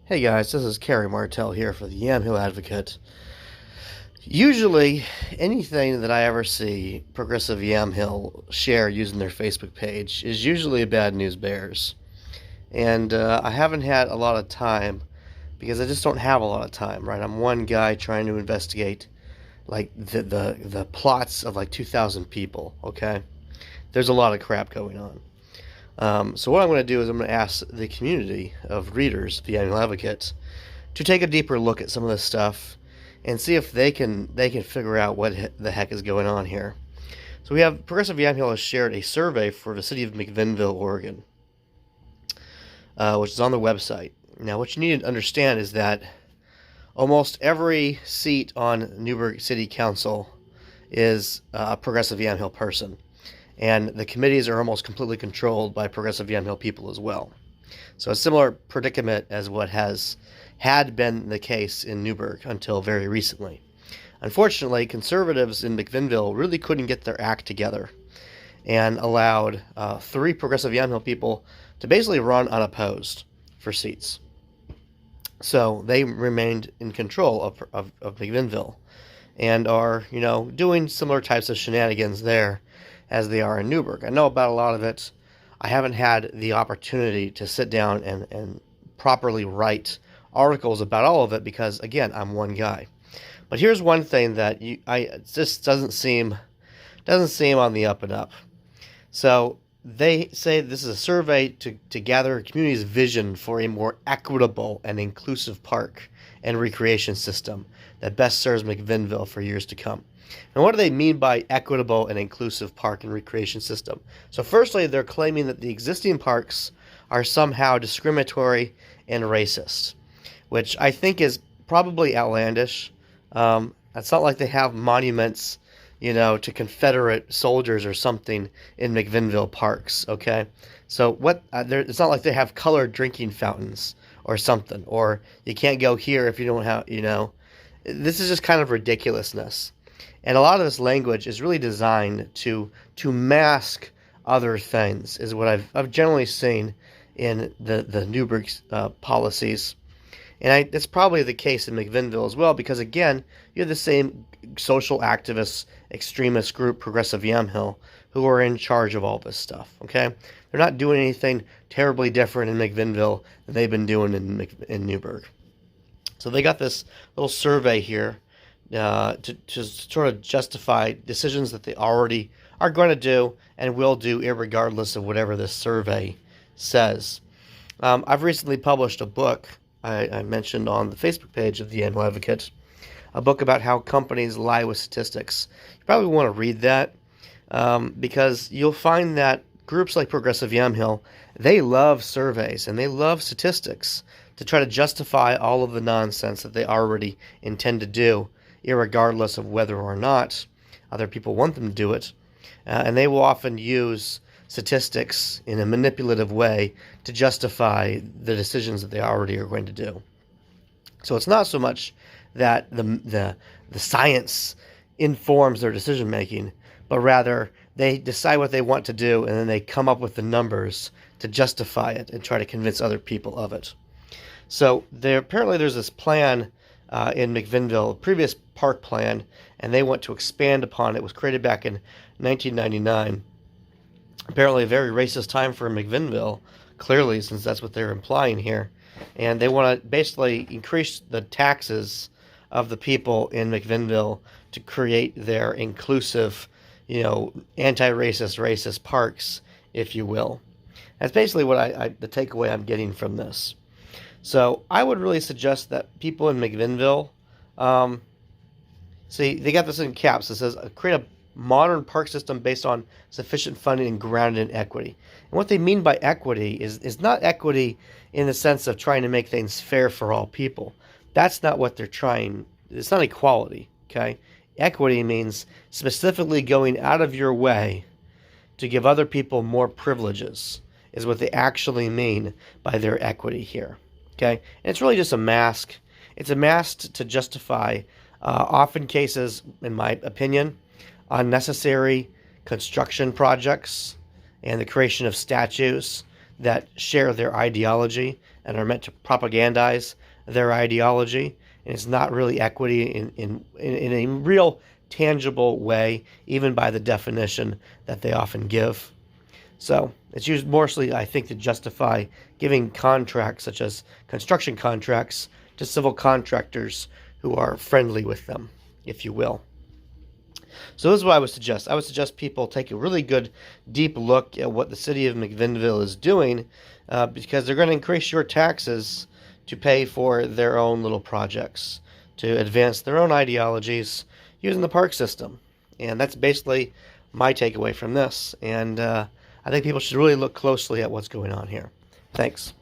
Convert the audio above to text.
Hey guys, this is Kerry Martell here for the Yamhill Advocate. Usually, anything that I ever see Progressive Yamhill share using their Facebook page is usually bad news bears. And I haven't had a lot of time because I just don't have a lot of time, right? I'm one guy trying to investigate like the plots of like 2,000 people, okay? There's a lot of crap going on. So what I'm going to do is I'm going to ask the community of readers of the Annual Advocate to take a deeper look at some of this stuff and see if they can figure out what the heck is going on here. So we have Progressive Yamhill has shared a survey for the city of McMinnville, Oregon, which is on the website. Now, what you need to understand is that almost every seat on Newburgh City Council is a Progressive Yamhill person. And the committees are almost completely controlled by Progressive Yamhill people as well. So a similar predicament as what had been the case in Newburgh until very recently. Unfortunately, conservatives in McMinnville really couldn't get their act together and allowed 3 Progressive Yamhill people to basically run unopposed for seats. So they remained in control of McMinnville and are, doing similar types of shenanigans there as they are in Newburgh. I know about a lot of it. I haven't had the opportunity to sit down and properly write articles about all of it because, again, I'm one guy. But here's one thing that it just doesn't seem on the up and up. So they say this is a survey to gather a community's vision for a more equitable and inclusive park and recreation system that best serves McMinnville for years to come. And what do they mean by equitable and inclusive park and recreation system? So firstly, they're claiming that the existing parks are somehow discriminatory and racist, which I think is probably outlandish. It's not like they have monuments, to Confederate soldiers or something in McMinnville parks, okay? So it's not like they have colored drinking fountains or something, or you can't go here if you don't have, This is just kind of ridiculousness. And a lot of this language is really designed to mask other things, is what I've generally seen in the Newburgh policies. And it's probably the case in McMinnville as well, because, again, you have the same social activist, extremist group, Progressive Yamhill, who are in charge of all this stuff, okay? They're not doing anything terribly different in McMinnville than they've been doing in Newburgh. So they got this little survey here to sort of justify decisions that they already are going to do and will do irregardless of whatever this survey says. I've recently published a book I mentioned on the Facebook page of the Annual Advocate, a book about how companies lie with statistics. You probably want to read that because you'll find that groups like Progressive Yamhill, they love surveys and they love statistics to try to justify all of the nonsense that they already intend to do, irregardless of whether or not other people want them to do it. And they will often use statistics in a manipulative way to justify the decisions that they already are going to do. So it's not so much that the science informs their decision making, but rather they decide what they want to do and then they come up with the numbers to justify it and try to convince other people of it. So apparently there's this plan in McMinnville, a previous park plan, and they want to expand upon it. It was created back in 1999. Apparently a very racist time for McMinnville, clearly, since that's what they're implying here. And they want to basically increase the taxes of the people in McMinnville to create their inclusive, anti-racist, racist parks, if you will. That's basically what the takeaway I'm getting from this. So I would really suggest that people in McMinnville, see, they got this in caps. It says, create a modern park system based on sufficient funding and grounded in equity. And what they mean by equity is not equity in the sense of trying to make things fair for all people. That's not what they're trying. It's not equality, okay? Equity means specifically going out of your way to give other people more privileges, is what they actually mean by their equity here. Okay, and it's really just a mask. It's a mask to justify, often cases, in my opinion, unnecessary construction projects and the creation of statues that share their ideology and are meant to propagandize their ideology, and it's not really equity in a real tangible way, even by the definition that they often give. So it's used mostly, I think, to justify giving contracts, such as construction contracts, to civil contractors who are friendly with them, if you will. So this is what I would suggest. I would suggest people take a really good, deep look at what the city of McMinnville is doing, because they're going to increase your taxes to pay for their own little projects, to advance their own ideologies using the park system. And that's basically my takeaway from this. And I think people should really look closely at what's going on here. Thanks.